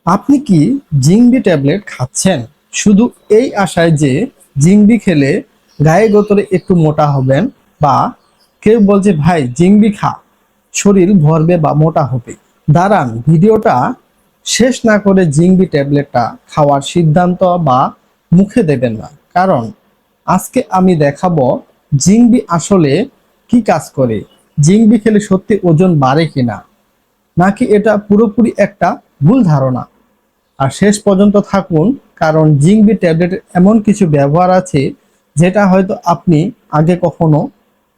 আপনি কি জিংবি ট্যাবলেট খাচ্ছেন শুধু এই আশায় যে জিংবি খেলে গায়ে গোতরে একটু মোটা হবেন, বা কেউ বলছে ভাই জিংবি খা, শরীর ভরবে বা মোটা হবে? দাঁড়ান, ভিডিওটা শেষ না করে জিংবি ট্যাবলেটটা খাওয়ার সিদ্ধান্ত বা মুখে দেবেন না, কারণ আজকে আমি দেখাবো জিংবি আসলে কি কাজ করে, জিংবি খেলে সত্যি ওজন বাড়ে কিনা, নাকি এটা পুরোপুরি একটা ভুল ধারণা। আর শেষ পর্যন্ত থাকুন, কারণ জিংবি ট্যাবলেটের এমন কিছু ব্যবহার আছে যেটা হয়তো আপনি আগে কখনো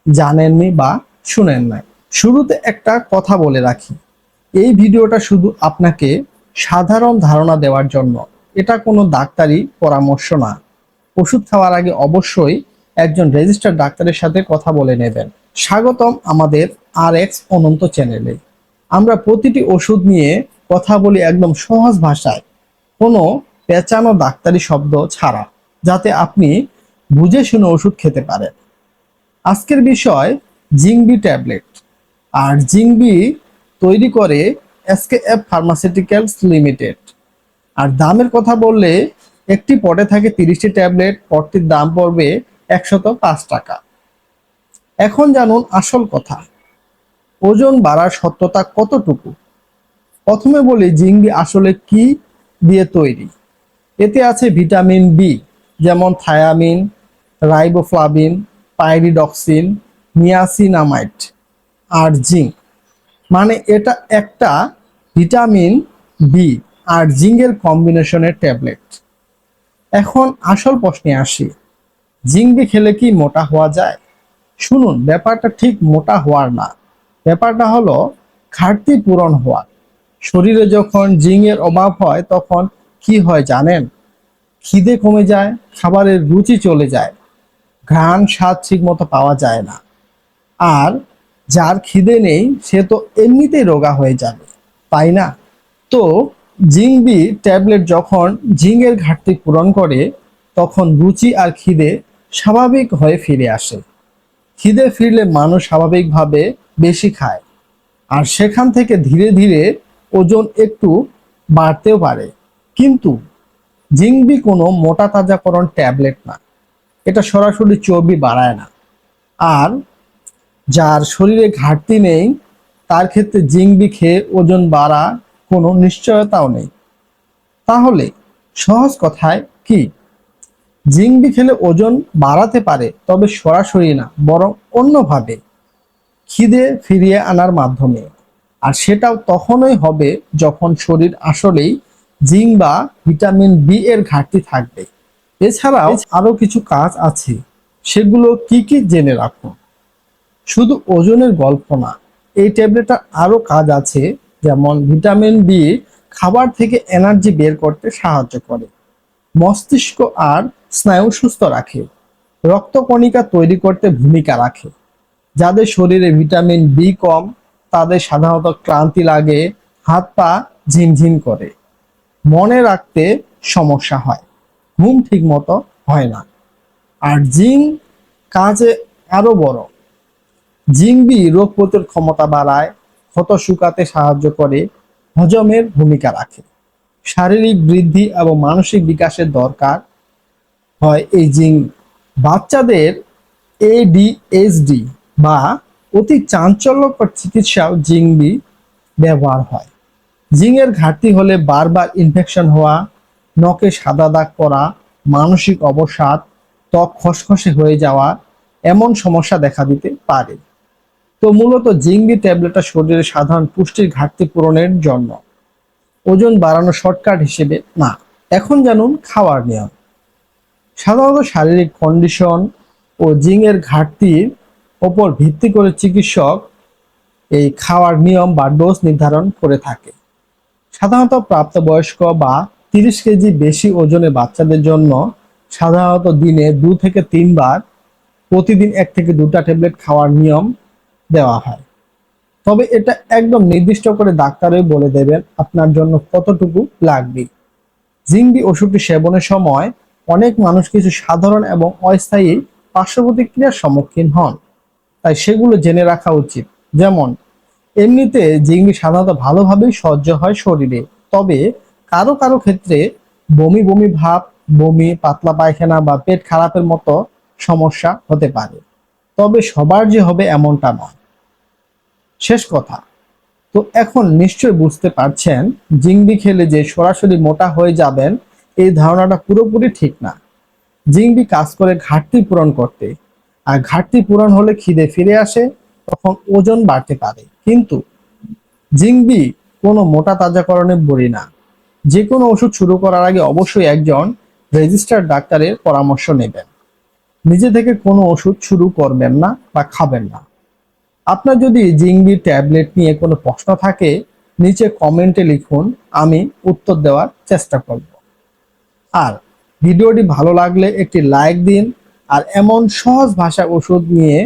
জানেননি বা শুনেন নাই। শুরুতে একটা কথা বলে রাখি, এই ভিডিওটা শুধু আপনাকে সাধারণ ধারণা দেওয়ার জন্য, এটা কোনো ডাক্তারি পরামর্শ না। ওষুধ খাওয়ার আগে অবশ্যই একজন রেজিস্টার্ড ডাক্তারের সাথে কথা বলে নেবেন। স্বাগতম আমাদের RX অনন্ত চ্যানেলে। আমরা প্রতিটি ওষুধ নিয়ে কথা বলি একদম সহজ ভাষায়, কোনো পেঁচানো ডাক্তারি শব্দ ছাড়া, যাতে আপনি বুঝে শুনে ওষুধ খেতে পারেন। আজকের বিষয় জিংবি ট্যাবলেট। আর জিংবি তৈরি করে SKF ফার্মাসিউটিক্যালস লিমিটেড। আর দামের কথা বললে একটি পটে থাকে 30টি ট্যাবলেট, পটটির দাম পড়বে 105 টাকা। এখন জানুন আসল কথা, ওজন বাড়ার সত্যতা কতটুকু। প্রথমে বলি জিংবি আসলে কি দিয়ে তৈরি। এতে আছে ভিটামিন বি, যেমন থায়ামিন, রাইবোফ্লাভিন, পাইরিডক্সিন, নিয়াসিনামাইড আর জিঙ্ক। মানে এটা একটা ভিটামিন বি আর জিঙ্কের কম্বিনেশনের ট্যাবলেট। এখন আসল প্রশ্নে আসি, জিংবি খেলে কি মোটা হওয়া যায়? শুনুন, ব্যাপারটা ঠিক মোটা হওয়ার না, ব্যাপারটা হলো ঘাটতি পূরণ হওয়া। শরীরে যখন জিঙ্কের অভাব হয় তখন কি হয় জানেন? খিদে কমে যায়, খাবারের রুচি চলে যায়, ঘ্রাণ স্বাদ ঠিক মতো পাওয়া যায় না। আর যার খিদে নেই সে তো এমনিতেই রোগা হয়ে যাবে, তাই না? তো জিংবি ট্যাবলেট যখন জিঙ্কের ঘাটতি পূরণ করে, তখন রুচি আর খিদে স্বাভাবিক হয়ে ফিরে আসে। খিদে ফিরলে মানুষ স্বাভাবিকভাবে বেশি খায়, আর সেখান থেকে ধীরে ধীরে ওজন একটু বাড়তেও পারে। কিন্তু জিংবি কোনো মোটা তাজাকরণ ট্যাবলেট না, এটা সরাসরি চর্বি বাড়ায় না। আর যার শরীরে ঘাটতি নেই তার ক্ষেত্রে জিংবি খেয়ে ওজন বাড়া কোনো নিশ্চয়তাও নেই। তাহলে সহজ কথায় কি, জিংবি খেলে ওজন বাড়াতে পারে, তবে সরাসরি না, বরং অন্যভাবে, খিদে ফিরিয়ে আনার মাধ্যমে। আর সেটাও তখনই হবে যখন শরীর আসলেই জিঙ্ক বা ভিটামিন বি এর ঘাটতি থাকবে। এছাড়াও আরো কিছু কাজ আছে, সেগুলো কি কি জেনে রাখুন। শুধু ওজনের গল্প না, এই ট্যাবলেটটার আরো কাজ আছে। যেমন ভিটামিন বি খাবার থেকে এনার্জি বের করতে সাহায্য করে, মস্তিষ্ক আর স্নায়ু সুস্থ রাখে, রক্তকণিকা তৈরি করতে ভূমিকা রাখে। যাদের শরীরে ভিটামিন বি কম তাদের সাধারণত ক্লান্তি লাগে, হাত পা ঝিমঝিম করে, মনে রাখতে সমস্যা হয়, ঘুম ঠিক মতো হয় না। আর জিঙ্ক কাজে আরো বড়, জিংবি রোগ প্রতিরোধ ক্ষমতা বাড়ায়, ক্ষত শুকাতে সাহায্য করে, হজমের ভূমিকা রাখে, শারীরিক বৃদ্ধি এবং মানসিক বিকাশের দরকার হয় এই জিঙ্ক। বাচ্চাদের ADHD বা অতি চাঞ্চল্যকর চিকিৎসাও জিংবি ব্যবহার হয়। জিঙ্কের ঘাটতি হলে বারবার ইনফেকশন হওয়া, নখে সাদা দাগ পড়া, মানসিক অবসাদ, ত্বক খসখসে হয়ে যাওয়া, এমন সমস্যা দেখা দিতে পারে। তো মূলত জিংবি ট্যাবলেটটা শরীরের সাধারণ পুষ্টির ঘাটতি পূরণের জন্য, ওজন বাড়ানোর শর্টকাট হিসেবে না। এখন জানুন খাওয়ার নিয়ম। সাধারণত শারীরিক কন্ডিশন ও জিঙ্কের ঘাটতির ওপর ভিত্তি করে চিকিৎসক এই খাওয়ার নিয়ম বা ডোজ নির্ধারণ করে থাকে। সাধারণত প্রাপ্তবয়স্ক বা 30 কেজি বেশি ওজনের বাচ্চাদের জন্য সাধারণত দিনে 2 থেকে 3 বার প্রতিদিন 1 থেকে 2টা ট্যাবলেট খাওয়ার নিয়ম দেওয়া হয়। তবে এটা একদম নির্দিষ্ট করে ডাক্তারই বলে দেবেন আপনার জন্য কতটুকু লাগবে। জিংবি ওষুধটি সেবনের সময় অনেক মানুষ কিছু সাধারণ এবং অস্থায়ী পার্শ্ব প্রতিক্রিয়ার সম্মুখীন হন, তাই সেগুলো জেনে রাখা উচিত। যেমন, এমনিতে জিংবি সাধারণত ভালোভাবেই সহ্য হয় শরীরে, তবে কারো কারো ক্ষেত্রে বমি বমি ভাব, বমি, পাতলা পায়খানা বা পেট খারাপের মতো সমস্যা হতে পারে। তবে সবার যে হবে এমনটা নয়। শেষ কথা, তো এখন নিশ্চয় বুঝতে পারছেন জিংবি খেলে যে সরাসরি মোটা হয়ে যাবেন এই ধারণাটা পুরোপুরি ঠিক না। জিংবি কাজ করে ঘাটতি পূরণ করতে, আর ঘাটতি পূরণ হলে খিদে ফিরে আসে, তখন ওজন বাড়তে পারে। কিন্তু জিংবি কোনো মোটা তাজাকরণের বড়ি না। যে কোনো ওষুধ শুরু করার আগে অবশ্যই একজন রেজিস্টার্ড ডাক্তারের পরামর্শ নেবেন। নিজে থেকে কোনো ওষুধ শুরু করবেন না বা খাবেন না। আপনার যদি জিংবি ট্যাবলেট নিয়ে কোনো প্রশ্ন থাকে নিচে কমেন্টে লিখুন, আমি উত্তর দেওয়ার চেষ্টা করব। আর ভিডিওটি ভালো লাগলে একটি লাইক দিন, আর এমন সহজ ভাষায় ওষুধ নিয়ে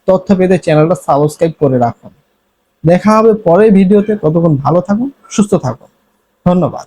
তথ্য পেতে চ্যানেলটা সাবস্ক্রাইব করে রাখুন। দেখা হবে পরের ভিডিওতে। ততক্ষণ ভালো থাকুন, সুস্থ থাকুন। ধন্যবাদ।